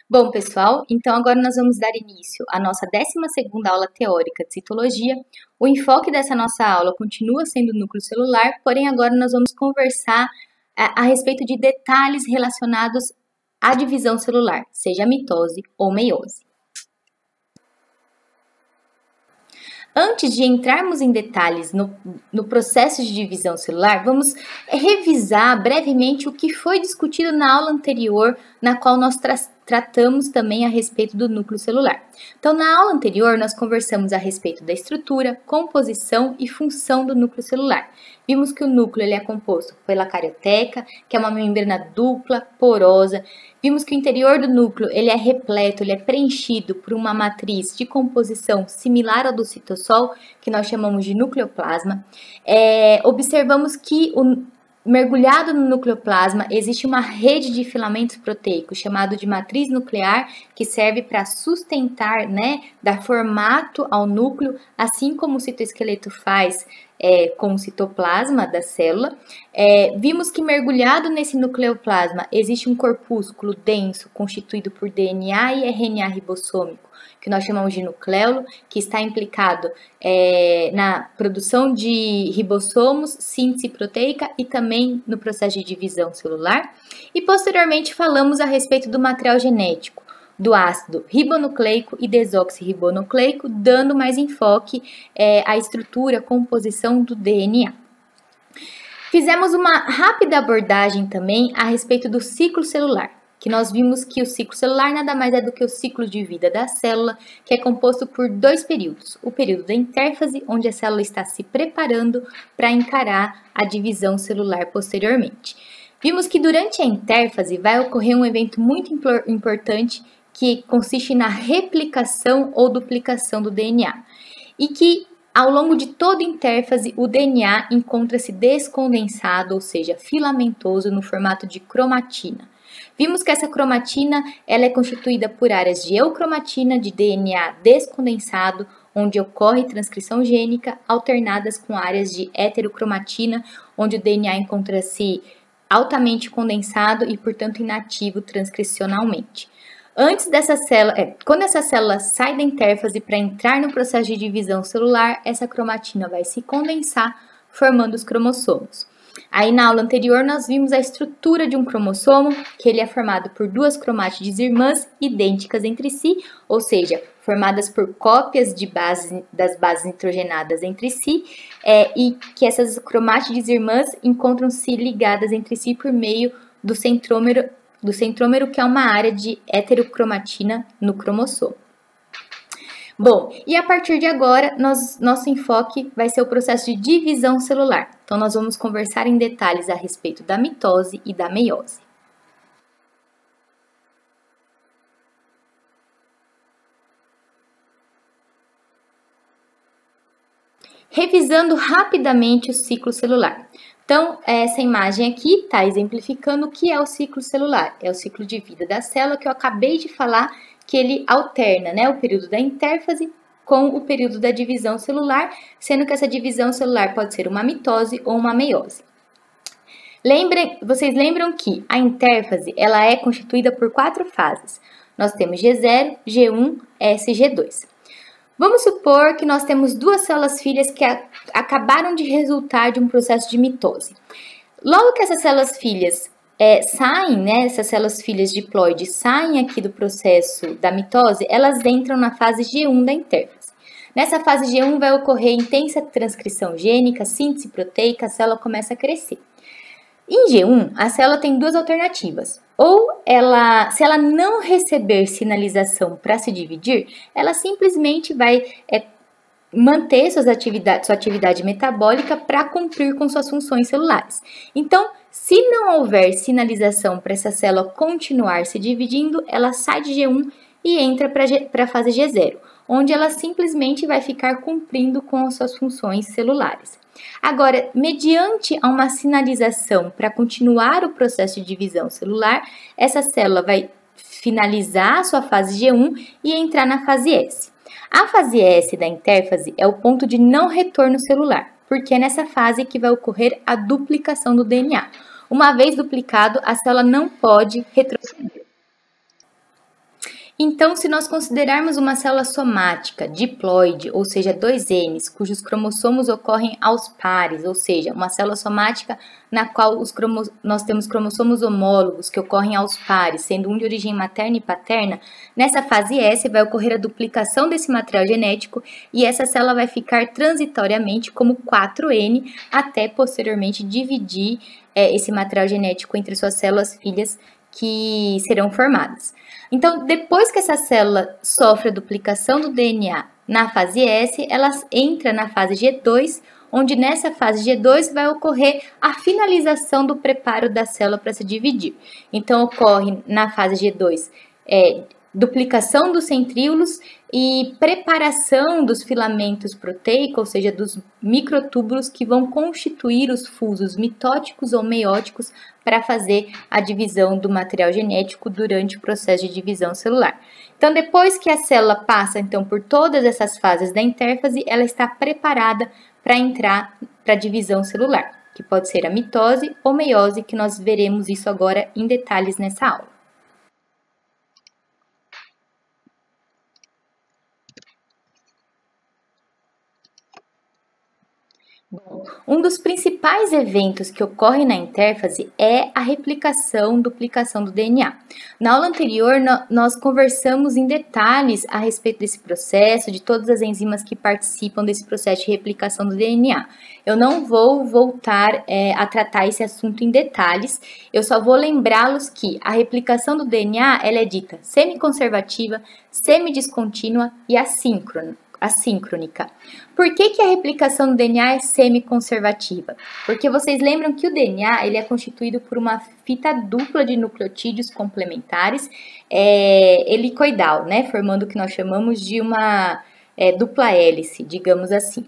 Bom, pessoal, então agora nós vamos dar início à nossa 12ª aula teórica de citologia. O enfoque dessa nossa aula continua sendo o núcleo celular, porém agora nós vamos conversar a respeito de detalhes relacionados à divisão celular, seja mitose ou meiose. Antes de entrarmos em detalhes no processo de divisão celular, vamos revisar brevemente o que foi discutido na aula anterior, na qual nós tratamos também a respeito do núcleo celular. Então, na aula anterior, nós conversamos a respeito da estrutura, composição e função do núcleo celular. Vimos que o núcleo ele é composto pela carioteca, que é uma membrana dupla, porosa. Vimos que o interior do núcleo ele é repleto, ele é preenchido por uma matriz de composição similar ao do citossol, que nós chamamos de nucleoplasma. Observamos que mergulhado no nucleoplasma existe uma rede de filamentos proteicos chamado de matriz nuclear, que serve para sustentar, dar formato ao núcleo, assim como o citoesqueleto faz com o citoplasma da célula. Vimos que mergulhado nesse nucleoplasma existe um corpúsculo denso constituído por DNA e RNA ribossômico, que nós chamamos de nucleolo, que está implicado na produção de ribossomos, síntese proteica e também no processo de divisão celular. E posteriormente falamos a respeito do material genético, do ácido ribonucleico e desoxirribonucleico, dando mais enfoque à estrutura, composição do DNA. Fizemos uma rápida abordagem também a respeito do ciclo celular, que nós vimos que o ciclo celular nada mais é do que o ciclo de vida da célula, que é composto por dois períodos. O período da intérfase, onde a célula está se preparando para encarar a divisão celular posteriormente. Vimos que durante a intérfase vai ocorrer um evento muito importante que consiste na replicação ou duplicação do DNA, e que ao longo de toda a intérfase o DNA encontra-se descondensado, ou seja, filamentoso no formato de cromatina. Vimos que essa cromatina ela é constituída por áreas de eucromatina, de DNA descondensado, onde ocorre transcrição gênica, alternadas com áreas de heterocromatina, onde o DNA encontra-se altamente condensado e, portanto, inativo transcricionalmente. Quando essa célula sai da intérfase para entrar no processo de divisão celular, essa cromatina vai se condensar, formando os cromossomos. Aí na aula anterior nós vimos a estrutura de um cromossomo, que ele é formado por duas cromátides irmãs idênticas entre si, ou seja, formadas por cópias das bases nitrogenadas entre si, e que essas cromátides irmãs encontram-se ligadas entre si por meio do centrômero, que é uma área de heterocromatina no cromossomo. Bom, e a partir de agora, nosso enfoque vai ser o processo de divisão celular. Então, nós vamos conversar em detalhes a respeito da mitose e da meiose. Revisando rapidamente o ciclo celular. Então, essa imagem aqui está exemplificando o que é o ciclo celular. É o ciclo de vida da célula que eu acabei de falar, que ele alterna, o período da intérfase com o período da divisão celular, sendo que essa divisão celular pode ser uma mitose ou uma meiose. Vocês lembram que a intérfase ela é constituída por 4 fases. Nós temos G0, G1, S e G2. Vamos supor que nós temos duas células filhas que acabaram de resultar de um processo de mitose. Logo que essas células filhas saem, essas células filhas diploides saem aqui do processo da mitose, elas entram na fase G1 da intérfase. Nessa fase G1 vai ocorrer intensa transcrição gênica, síntese proteica, a célula começa a crescer. Em G1, a célula tem duas alternativas. Ou se ela não receber sinalização para se dividir, ela simplesmente vai manter sua atividade metabólica para cumprir com suas funções celulares. Então, se não houver sinalização para essa célula continuar se dividindo, ela sai de G1 e entra para a fase G0, onde ela simplesmente vai ficar cumprindo com as suas funções celulares. Agora, mediante uma sinalização para continuar o processo de divisão celular, essa célula vai finalizar a sua fase G1 e entrar na fase S. A fase S da intérfase é o ponto de não retorno celular, porque é nessa fase que vai ocorrer a duplicação do DNA. Uma vez duplicado, a célula não pode retroceder. Então, se nós considerarmos uma célula somática diploide, ou seja, 2 Ns, cujos cromossomos ocorrem aos pares, ou seja, uma célula somática na qual nós temos cromossomos homólogos que ocorrem aos pares, sendo um de origem materna e paterna, nessa fase S vai ocorrer a duplicação desse material genético e essa célula vai ficar transitoriamente como 4N até posteriormente dividir esse material genético entre suas células filhas que serão formadas. Então, depois que essa célula sofre a duplicação do DNA na fase S, ela entra na fase G2, onde nessa fase G2 vai ocorrer a finalização do preparo da célula para se dividir. Então, ocorre na fase G2 duplicação dos centríolos e preparação dos filamentos proteicos, ou seja, dos microtúbulos que vão constituir os fusos mitóticos ou meióticos para fazer a divisão do material genético durante o processo de divisão celular. Então, depois que a célula passa então por todas essas fases da intérfase, ela está preparada para entrar para a divisão celular, que pode ser a mitose ou meiose, que nós veremos isso agora em detalhes nessa aula. Bom, um dos principais eventos que ocorre na intérfase é a replicação, duplicação do DNA. Na aula anterior, nós conversamos em detalhes a respeito desse processo, de todas as enzimas que participam desse processo de replicação do DNA. Eu não vou voltar a tratar esse assunto em detalhes, eu só vou lembrá-los que a replicação do DNA ela é dita semiconservativa, semidiscontínua e assíncrona. Assíncronica. Por que a replicação do DNA é semiconservativa? Porque vocês lembram que o DNA ele é constituído por uma fita dupla de nucleotídeos complementares helicoidal, né? Formando o que nós chamamos de uma dupla hélice, digamos assim.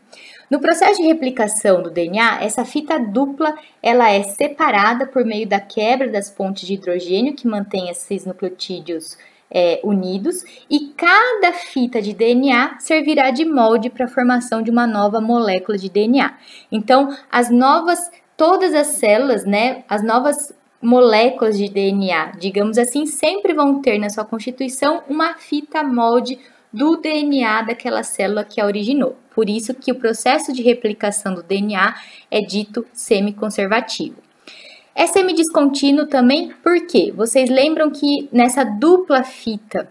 No processo de replicação do DNA, essa fita dupla ela é separada por meio da quebra das pontes de hidrogênio que mantém esses nucleotídeos unidos, e cada fita de DNA servirá de molde para a formação de uma nova molécula de DNA. Então, todas as células, né, as novas moléculas de DNA, digamos assim, sempre vão ter na sua constituição uma fita molde do DNA daquela célula que a originou. Por isso que o processo de replicação do DNA é dito semiconservativo. É semidiscontínuo também porque vocês lembram que nessa dupla fita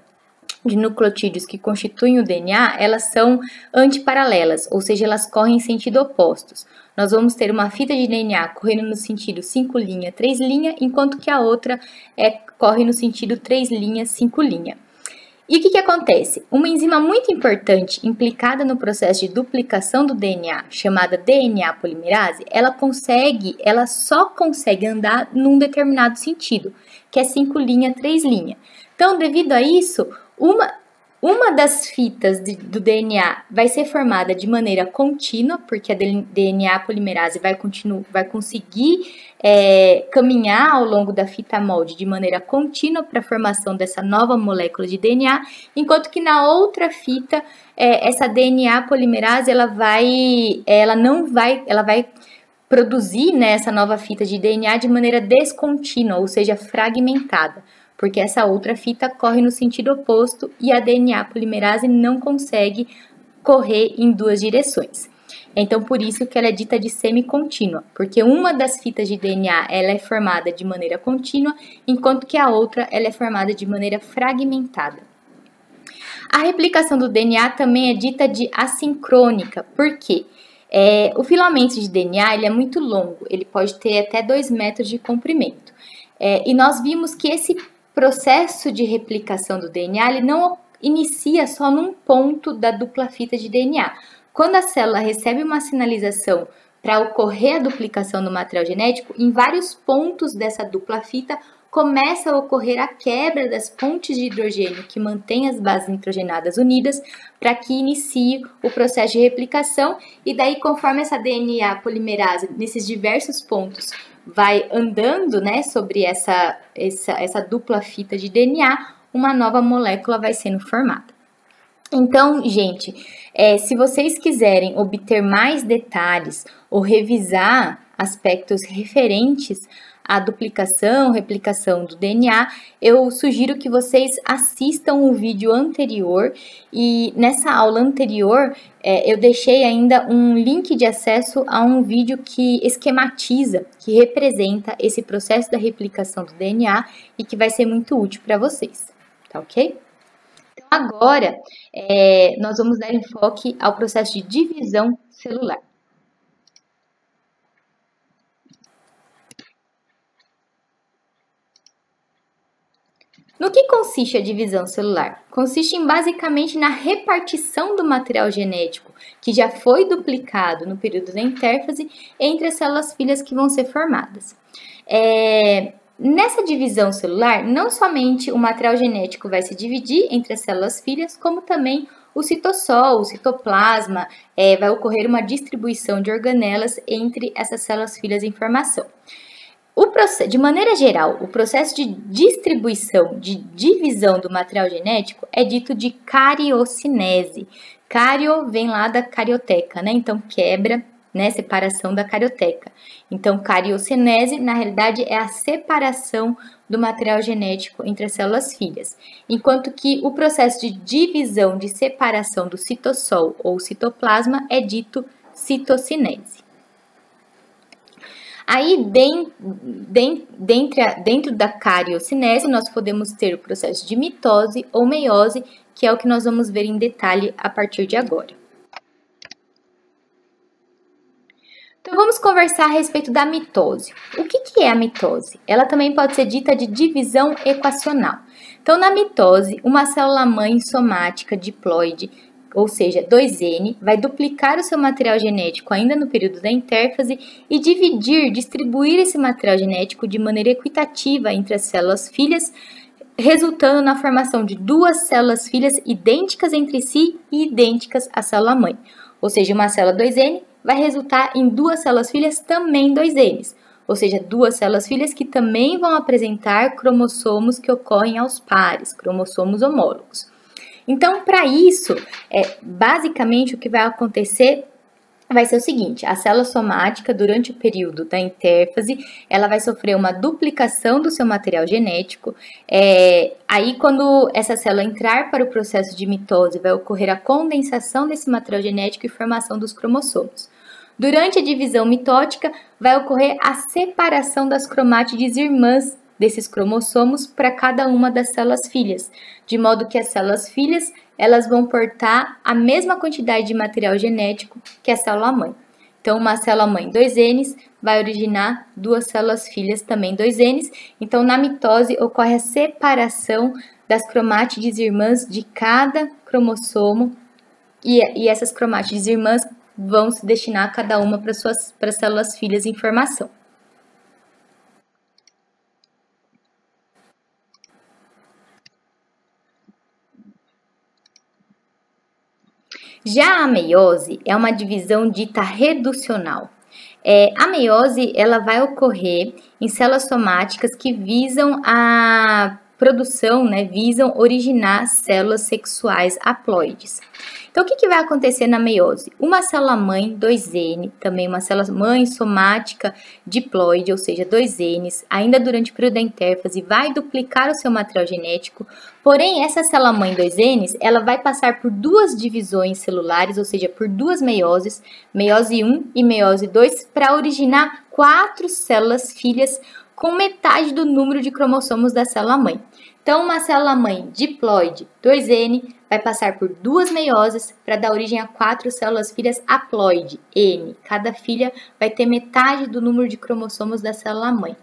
de nucleotídeos que constituem o DNA, elas são antiparalelas, ou seja, elas correm em sentido opostos. Nós vamos ter uma fita de DNA correndo no sentido 5' 3', enquanto que a outra corre no sentido 3', 5'. E o que acontece? Uma enzima muito importante implicada no processo de duplicação do DNA, chamada DNA polimerase, ela só consegue andar num determinado sentido, que é 5', 3'. Então, devido a isso, uma das fitas do DNA vai ser formada de maneira contínua, porque a DNA polimerase vai conseguir caminhar ao longo da fita molde de maneira contínua para a formação dessa nova molécula de DNA, enquanto que na outra fita, essa DNA polimerase ela vai produzir, né, essa nova fita de DNA de maneira descontínua, ou seja, fragmentada, porque essa outra fita corre no sentido oposto e a DNA polimerase não consegue correr em duas direções. Então, por isso que ela é dita de semicontínua, porque uma das fitas de DNA ela é formada de maneira contínua, enquanto que a outra ela é formada de maneira fragmentada. A replicação do DNA também é dita de assincrônica, porque o filamento de DNA ele é muito longo, ele pode ter até 2 metros de comprimento. E nós vimos que esse processo de replicação do DNA ele não inicia só num ponto da dupla fita de DNA. Quando a célula recebe uma sinalização para ocorrer a duplicação do material genético, em vários pontos dessa dupla fita começa a ocorrer a quebra das pontes de hidrogênio que mantém as bases nitrogenadas unidas para que inicie o processo de replicação, e daí conforme essa DNA polimerase nesses diversos pontos vai andando, né, sobre essa dupla fita de DNA, uma nova molécula vai sendo formada. Então, gente, se vocês quiserem obter mais detalhes ou revisar aspectos referentes a duplicação, replicação do DNA, eu sugiro que vocês assistam o vídeo anterior e nessa aula anterior eu deixei ainda um link de acesso a um vídeo que esquematiza, que representa esse processo da replicação do DNA e que vai ser muito útil para vocês, tá ok? Então agora nós vamos dar enfoque ao processo de divisão celular. No que consiste a divisão celular? Consiste basicamente na repartição do material genético que já foi duplicado no período da intérfase entre as células filhas que vão ser formadas. Nessa divisão celular, não somente o material genético vai se dividir entre as células filhas, como também o citossol, o citoplasma, vai ocorrer uma distribuição de organelas entre essas células filhas em formação. De maneira geral, o processo de distribuição, de divisão do material genético é dito de cariocinese. Cario vem lá da carioteca, né? Então, quebra, né? Separação da carioteca. Então, cariocinese, na realidade, é a separação do material genético entre as células filhas. Enquanto que o processo de divisão, de separação do citossol ou citoplasma é dito citocinese. Aí, dentro da cariocinese, nós podemos ter o processo de mitose ou meiose, que é o que nós vamos ver em detalhe a partir de agora. Então, vamos conversar a respeito da mitose. O que é a mitose? Ela também pode ser dita de divisão equacional. Então, na mitose, uma célula-mãe somática diploide, ou seja, 2N, vai duplicar o seu material genético ainda no período da intérfase e distribuir esse material genético de maneira equitativa entre as células filhas, resultando na formação de duas células filhas idênticas entre si e idênticas à célula-mãe. Ou seja, uma célula 2N vai resultar em duas células filhas também 2Ns, ou seja, duas células filhas que também vão apresentar cromossomos que ocorrem aos pares, cromossomos homólogos. Então, para isso, basicamente o que vai acontecer vai ser o seguinte: a célula somática, durante o período da intérfase, ela vai sofrer uma duplicação do seu material genético. Aí, quando essa célula entrar para o processo de mitose, vai ocorrer a condensação desse material genético e formação dos cromossomos. Durante a divisão mitótica, vai ocorrer a separação das cromátides irmãs desses cromossomos para cada uma das células filhas, de modo que as células filhas elas vão portar a mesma quantidade de material genético que a célula-mãe. Então, uma célula-mãe 2Ns vai originar duas células filhas também 2Ns. Então, na mitose ocorre a separação das cromátides irmãs de cada cromossomo e essas cromátides irmãs vão se destinar cada uma para as células filhas em formação. Já a meiose é uma divisão dita reducional. A meiose ela vai ocorrer em células somáticas que visam a produção, né, visam originar células sexuais haploides. Então, o que vai acontecer na meiose? Uma célula-mãe 2N, também uma célula-mãe somática diploide, ou seja, 2Ns, ainda durante o período da intérfase, vai duplicar o seu material genético, porém, essa célula-mãe 2Ns, ela vai passar por duas divisões celulares, ou seja, por duas meioses, meiose 1 e meiose 2, para originar 4 células filhas com metade do número de cromossomos da célula-mãe. Então, uma célula-mãe diploide 2N vai passar por duas meioses para dar origem a 4 células filhas haploide, N. Cada filha vai ter metade do número de cromossomos da célula-mãe.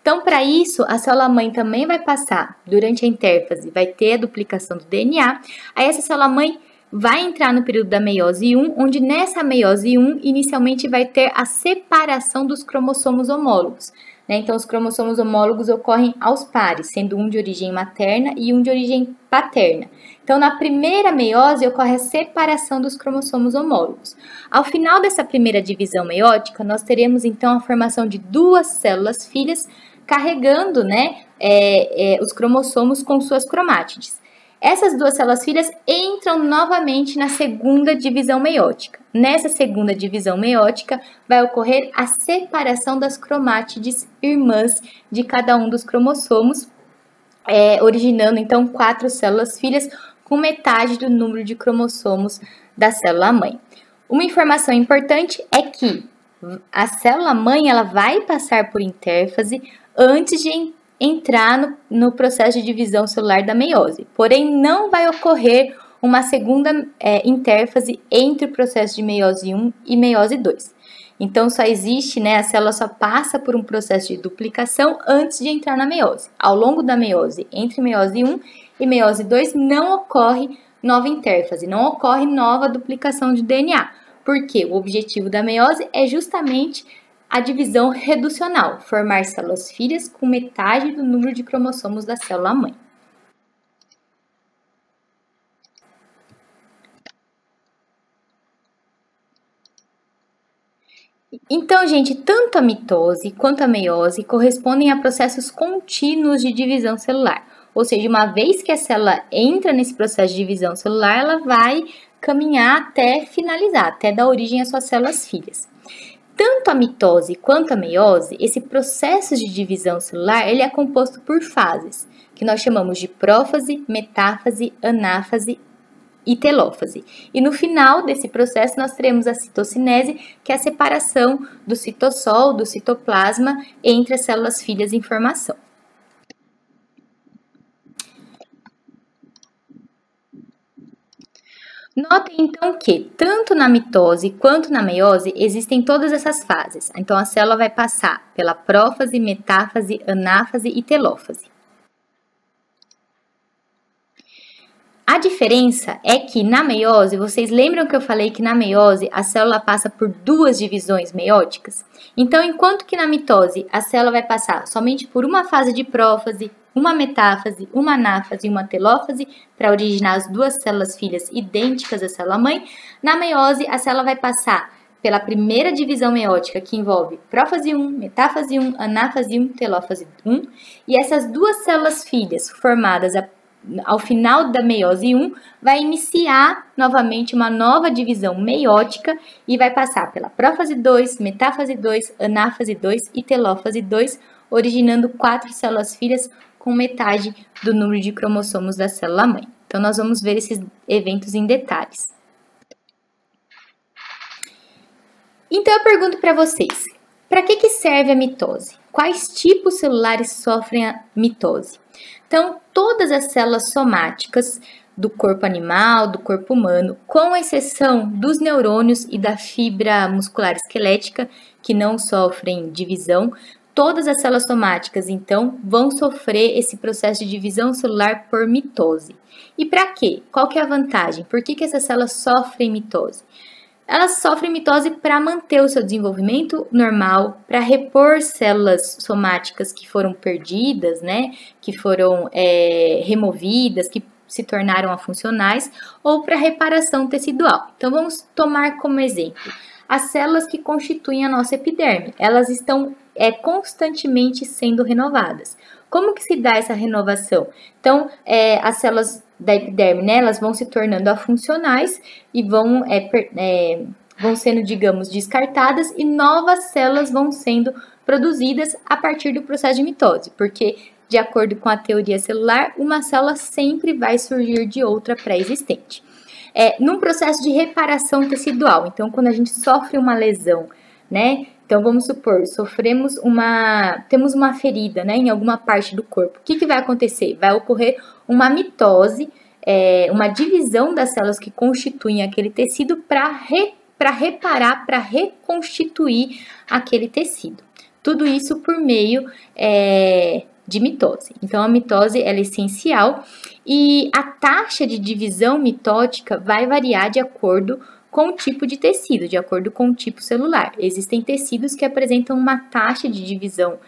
Então, para isso, a célula-mãe também vai passar, durante a intérfase, vai ter a duplicação do DNA. Aí, essa célula-mãe vai entrar no período da meiose 1, onde nessa meiose 1, inicialmente vai ter a separação dos cromossomos homólogos. Então, os cromossomos homólogos ocorrem aos pares, sendo um de origem materna e um de origem paterna. Então, na primeira meiose, ocorre a separação dos cromossomos homólogos. Ao final dessa primeira divisão meiótica, nós teremos, então, a formação de duas células filhas carregando, os cromossomos com suas cromátides. Essas duas células filhas entram novamente na segunda divisão meiótica. Nessa segunda divisão meiótica, vai ocorrer a separação das cromátides irmãs de cada um dos cromossomos, originando então 4 células filhas com metade do número de cromossomos da célula mãe. Uma informação importante é que a célula mãe ela vai passar por intérfase antes de entrar no processo de divisão celular da meiose, porém não vai ocorrer uma segunda intérfase entre o processo de meiose 1 e meiose 2. Então, só existe, a célula só passa por um processo de duplicação antes de entrar na meiose. Ao longo da meiose, entre meiose 1 e meiose 2, não ocorre nova intérfase, não ocorre nova duplicação de DNA, porque o objetivo da meiose é justamente a divisão reducional, formar células filhas com metade do número de cromossomos da célula mãe. Então, gente, tanto a mitose quanto a meiose correspondem a processos contínuos de divisão celular. Ou seja, uma vez que a célula entra nesse processo de divisão celular, ela vai caminhar até finalizar, até dar origem às suas células filhas. Tanto a mitose quanto a meiose, esse processo de divisão celular, ele é composto por fases, que nós chamamos de prófase, metáfase, anáfase e telófase. E no final desse processo nós teremos a citocinese, que é a separação do citossol, do citoplasma, entre as células filhas em formação. Notem então que, tanto na mitose quanto na meiose, existem todas essas fases. Então, a célula vai passar pela prófase, metáfase, anáfase e telófase. A diferença é que na meiose, vocês lembram que eu falei que na meiose a célula passa por 2 divisões meióticas? Então, enquanto que na mitose a célula vai passar somente por uma fase de prófase, uma metáfase, uma anáfase e uma telófase para originar as 2 células filhas idênticas à célula mãe, na meiose a célula vai passar pela primeira divisão meiótica, que envolve prófase 1, metáfase 1, anáfase 1, telófase 1, e essas 2 células filhas formadas ao final da meiose 1, vai iniciar novamente uma nova divisão meiótica e vai passar pela prófase 2, metáfase 2, anáfase 2 e telófase 2, originando 4 células filhas com metade do número de cromossomos da célula mãe. Então, nós vamos ver esses eventos em detalhes. Então, eu pergunto para vocês, para que serve a mitose? Quais tipos celulares sofrem a mitose? Então, todas as células somáticas do corpo animal, do corpo humano, com exceção dos neurônios e da fibra muscular esquelética, que não sofrem divisão, todas as células somáticas, então, vão sofrer esse processo de divisão celular por mitose. E para quê? Qual que é a vantagem? Por que essas células sofrem mitose? Elas sofrem mitose para manter o seu desenvolvimento normal, para repor células somáticas que foram perdidas, que foram removidas, que se tornaram afuncionais, ou para reparação tecidual. Então, vamos tomar como exemplo as células que constituem a nossa epiderme. Elas estão constantemente sendo renovadas. Como que se dá essa renovação? Então, as células da epiderme, elas vão se tornando afuncionais e vão sendo, digamos, descartadas e novas células vão sendo produzidas a partir do processo de mitose, porque, de acordo com a teoria celular, uma célula sempre vai surgir de outra pré-existente. Num processo de reparação tecidual, então, quando a gente sofre uma lesão, Então, vamos supor, temos uma ferida, em alguma parte do corpo. O que vai acontecer? Vai ocorrer uma mitose, uma divisão das células que constituem aquele tecido para reparar, para reconstituir aquele tecido. Tudo isso por meio de mitose. Então, a mitose ela é essencial e a taxa de divisão mitótica vai variar de acordo com o tipo de tecido, de acordo com o tipo celular. Existem tecidos que apresentam uma taxa de divisão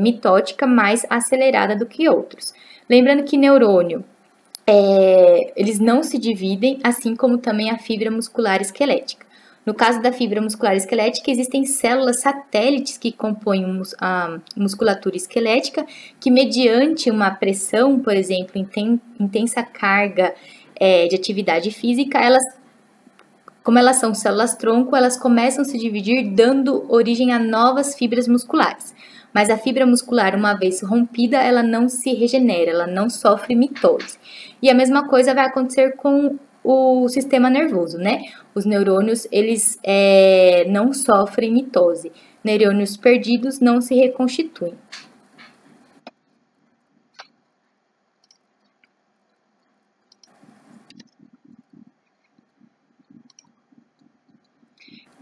mitótica mais acelerada do que outros. Lembrando que neurônio, eles não se dividem, assim como também a fibra muscular esquelética. No caso da fibra muscular esquelética, existem células satélites que compõem a musculatura esquelética, que mediante uma pressão, por exemplo, intensa carga de atividade física, como elas são células-tronco, elas começam a se dividir, dando origem a novas fibras musculares. Mas a fibra muscular, uma vez rompida, ela não se regenera, ela não sofre mitose. E a mesma coisa vai acontecer com o sistema nervoso, né? Os neurônios, eles não sofrem mitose. Neurônios perdidos não se reconstituem.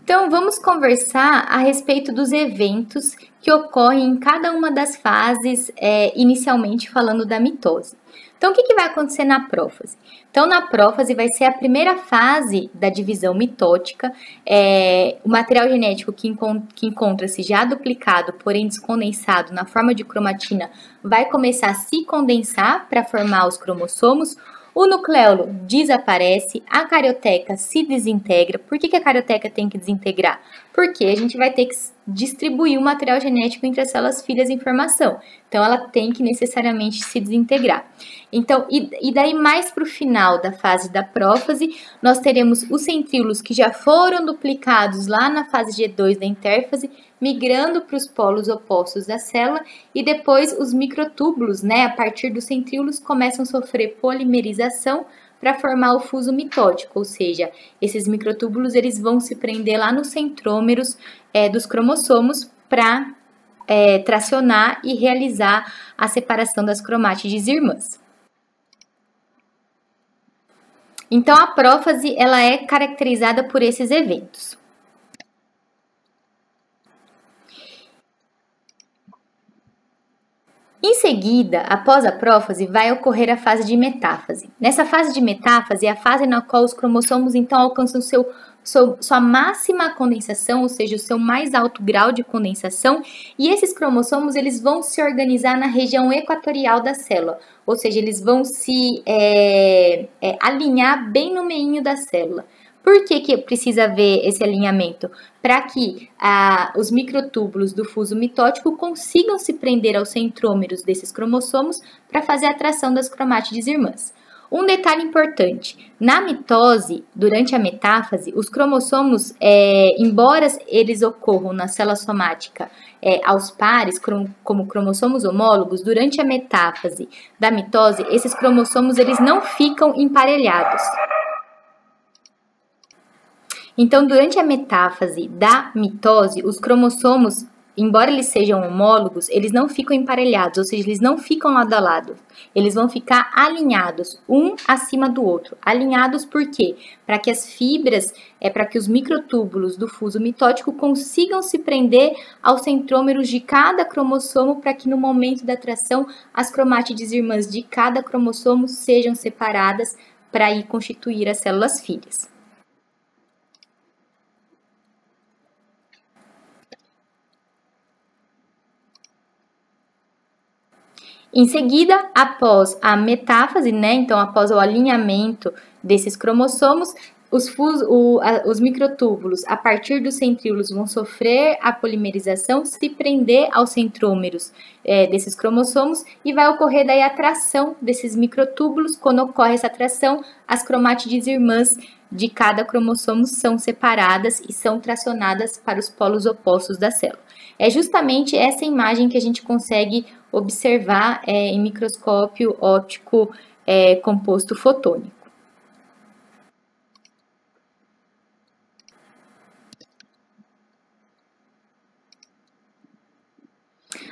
Então, vamos conversar a respeito dos eventos que ocorrem em cada uma das fases, inicialmente falando da mitose. Então, o que vai acontecer na prófase? Então, na prófase vai ser a primeira fase da divisão mitótica. O material genético que encontra-se já duplicado, porém descondensado na forma de cromatina, vai começar a se condensar para formar os cromossomos. O nucleolo desaparece, a carioteca se desintegra. Por que a carioteca tem que desintegrar? Porque a gente vai ter que distribuir o material genético entre as células filhas em formação. Então, ela tem que necessariamente se desintegrar. Então, e daí mais para o final da fase da prófase, nós teremos os centríolos que já foram duplicados lá na fase G2 da intérfase, migrando para os polos opostos da célula, e depois os microtúbulos, né, a partir dos centríolos, começam a sofrer polimerização para formar o fuso mitótico, ou seja, esses microtúbulos eles vão se prender lá nos centrômeros dos cromossomos para tracionar e realizar a separação das cromátides irmãs. Então, a prófase ela é caracterizada por esses eventos. Em seguida, após a prófase, vai ocorrer a fase de metáfase. Nessa fase de metáfase é a fase na qual os cromossomos então alcançam sua máxima condensação, ou seja, o seu mais alto grau de condensação, e esses cromossomos eles vão se organizar na região equatorial da célula, ou seja, eles vão se alinhar bem no meinho da célula. Por que precisa haver esse alinhamento? Para que os microtúbulos do fuso mitótico consigam se prender aos centrômeros desses cromossomos para fazer a atração das cromátides irmãs. Um detalhe importante, na mitose, durante a metáfase, os cromossomos, embora eles ocorram na célula somática aos pares, como cromossomos homólogos, durante a metáfase da mitose, esses cromossomos eles não ficam emparelhados. Então, durante a metáfase da mitose, os cromossomos, embora eles sejam homólogos, eles não ficam emparelhados, ou seja, eles não ficam lado a lado. Eles vão ficar alinhados, um acima do outro. Alinhados por quê? Para que as fibras, para que os microtúbulos do fuso mitótico consigam se prender aos centrômeros de cada cromossomo, para que no momento da atração, as cromátides irmãs de cada cromossomo sejam separadas para ir constituir as células filhas. Em seguida, após a metáfase, né, então após o alinhamento desses cromossomos, os microtúbulos, a partir dos centríolos, vão sofrer a polimerização, se prender aos centrômeros desses cromossomos e vai ocorrer daí a atração desses microtúbulos. Quando ocorre essa atração, as cromátides irmãs de cada cromossomo são separadas e são tracionadas para os polos opostos da célula. É justamente essa imagem que a gente consegue observar em microscópio óptico composto fotônico.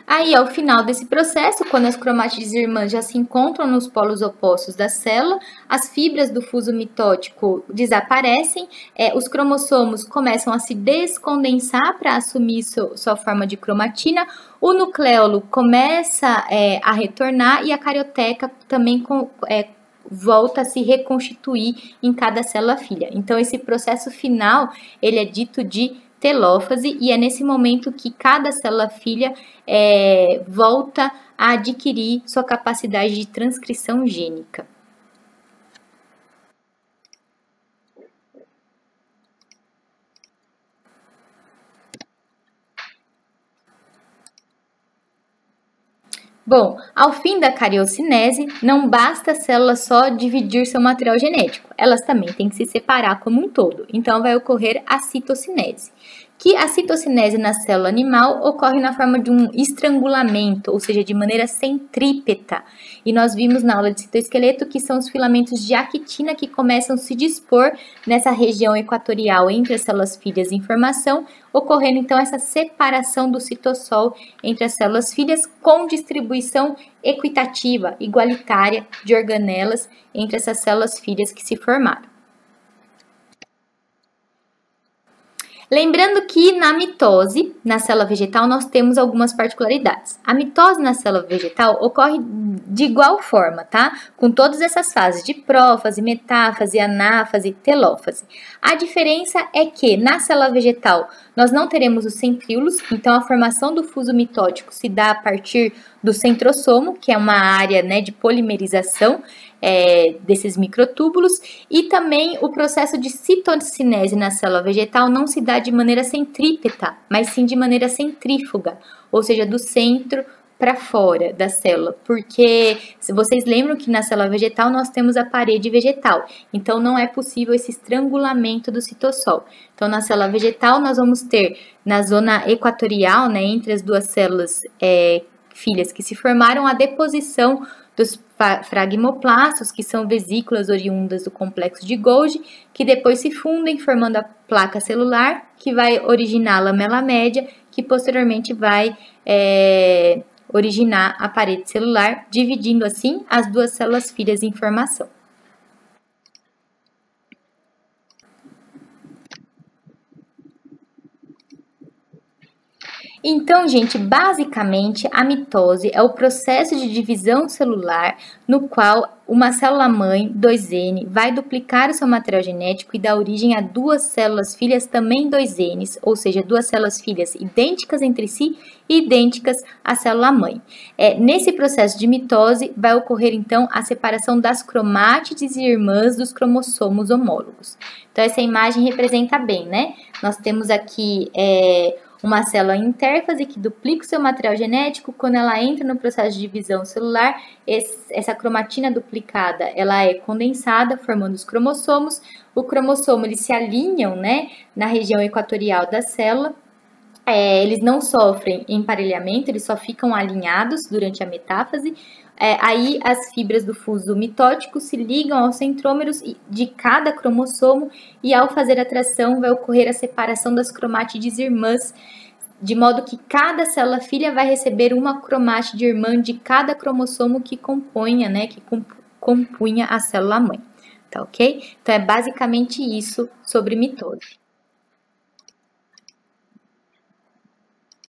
Aí, ao final desse processo, quando as cromátides irmãs já se encontram nos polos opostos da célula, as fibras do fuso mitótico desaparecem, os cromossomos começam a se descondensar para assumir sua forma de cromatina, o nucleolo começa a retornar e a carioteca também volta a se reconstituir em cada célula filha. Então, esse processo final, ele é dito de telófase, e é nesse momento que cada célula filha volta a adquirir sua capacidade de transcrição gênica. Bom, ao fim da cariocinese, não basta a célula só dividir seu material genético, elas também têm que se separar como um todo. Então, vai ocorrer a citocinese. Que a citocinese na célula animal ocorre na forma de um estrangulamento, ou seja, de maneira centrípeta. E nós vimos na aula de citoesqueleto que são os filamentos de actina que começam a se dispor nessa região equatorial entre as células filhas em formação, ocorrendo então essa separação do citossol entre as células filhas com distribuição equitativa, igualitária de organelas entre essas células filhas que se formaram. Lembrando que na mitose, na célula vegetal, nós temos algumas particularidades. A mitose na célula vegetal ocorre de igual forma, tá? Com todas essas fases de prófase, metáfase, anáfase, telófase. A diferença é que na célula vegetal nós não teremos os centríolos, então a formação do fuso mitótico se dá a partir do centrossomo, que é uma área, né, de polimerização desses microtúbulos, e também o processo de citocinese na célula vegetal não se dá de maneira centrípeta, mas sim de maneira centrífuga, ou seja, do centro para fora da célula, porque se vocês lembram que na célula vegetal nós temos a parede vegetal, então não é possível esse estrangulamento do citossol. Então na célula vegetal nós vamos ter na zona equatorial, né, entre as duas células filhas que se formaram, a deposição dos fragmoplastos, que são vesículas oriundas do complexo de Golgi, que depois se fundem formando a placa celular, que vai originar a lamela média, que posteriormente vai originar a parede celular, dividindo assim as duas células filhas em formação. Então, gente, basicamente a mitose é o processo de divisão celular no qual uma célula-mãe, 2N, vai duplicar o seu material genético e dar origem a duas células filhas também 2Ns, ou seja, duas células filhas idênticas entre si e idênticas à célula-mãe. Nesse processo de mitose vai ocorrer, então, a separação das cromátides irmãs dos cromossomos homólogos. Então, essa imagem representa bem, né? Nós temos aqui uma célula intérfase que duplica o seu material genético. Quando ela entra no processo de divisão celular, essa cromatina duplicada ela é condensada, formando os cromossomos. O cromossomo, eles se alinham, né, na região equatorial da célula. Eles não sofrem emparelhamento, eles só ficam alinhados durante a metáfase. Aí as fibras do fuso mitótico se ligam aos centrômeros de cada cromossomo e ao fazer a tração vai ocorrer a separação das cromátides irmãs, de modo que cada célula filha vai receber uma cromátide irmã de cada cromossomo que compunha, né, compunha a célula mãe, tá ok? Então é basicamente isso sobre mitose.